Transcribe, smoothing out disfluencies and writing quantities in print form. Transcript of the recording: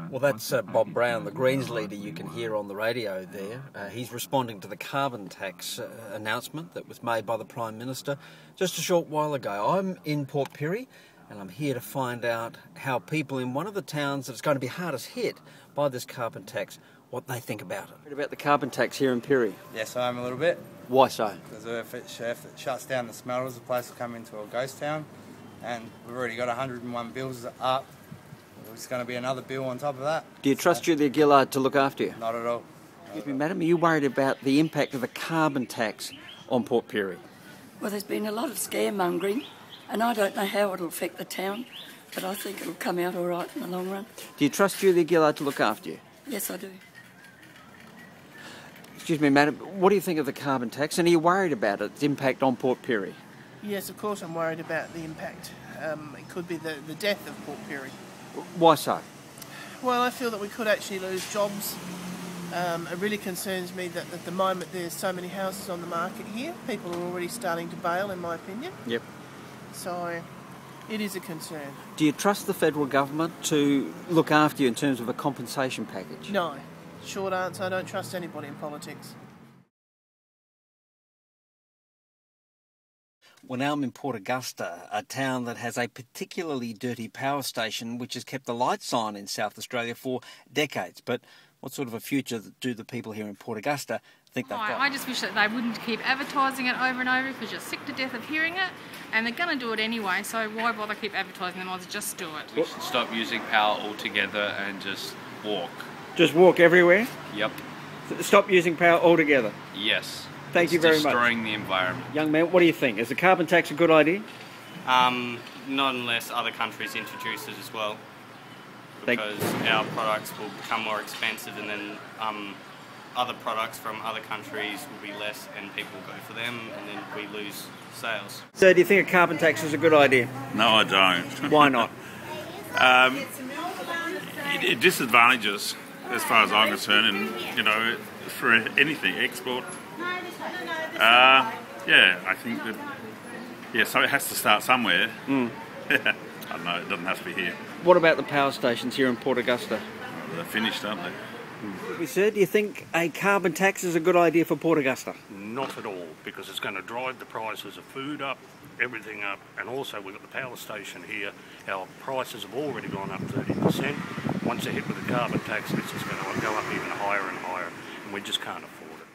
Well, that's Bob Brown, the Greens leader you can hear on the radio there. He's responding to the carbon tax announcement that was made by the Prime Minister just a short while ago. I'm in Port Pirie and I'm here to find out how people in one of the towns that's going to be hardest hit by this carbon tax, what they think about it. What about the carbon tax here in Pirie? Yes, I am a little bit. Why so? Because if it shuts down the smelters, the place will come into a ghost town, and we've already got 101 bills up. There's going to be another bill on top of that. Do you trust Julia Gillard to look after you? Not at all. Excuse me, madam, are you worried about the impact of the carbon tax on Port Pirie? Well, there's been a lot of scaremongering, and I don't know how it'll affect the town, but I think it'll come out all right in the long run. Do you trust Julia Gillard to look after you? Yes, I do. Excuse me, madam, what do you think of the carbon tax, and are you worried about its impact on Port Pirie? Yes, of course I'm worried about the impact. It could be the death of Port Pirie. Why so? Well, I feel that we could actually lose jobs. It really concerns me that at the moment there's so many houses on the market here. People are already starting to bail, in my opinion. Yep. So it is a concern. Do you trust the federal government to look after you in terms of a compensation package? No. Short answer, I don't trust anybody in politics. Well, now I'm in Port Augusta, a town that has a particularly dirty power station which has kept the lights on in South Australia for decades. But what sort of a future do the people here in Port Augusta think they've got? I just wish that they wouldn't keep advertising it over and over because you're sick to death of hearing it, and they're going to do it anyway, so why bother keep advertising them? I'll just do it. We should stop using power altogether and just walk. Just walk everywhere? Yep. Stop using power altogether? Yes. Thank you very much. Destroying the environment. Young man, what do you think? Is the carbon tax a good idea? Not unless other countries introduce it as well, because our products will become more expensive, and then other products from other countries will be less, and people go for them, and then we lose sales. So do you think a carbon tax is a good idea? No, I don't. Why not? It disadvantages, as far as I'm concerned, and, you know, for anything, export. Yeah, I think that, yeah, so it has to start somewhere. I don't know, it doesn't have to be here. What about the power stations here in Port Augusta? They're finished, aren't they? Sir, do you think a carbon tax is a good idea for Port Augusta? Not at all, because it's going to drive the prices of food up, everything up, and also we've got the power station here. Our prices have already gone up 30%. Once they're hit with the carbon tax, it's just going to go up even higher and higher, and we just can't afford it.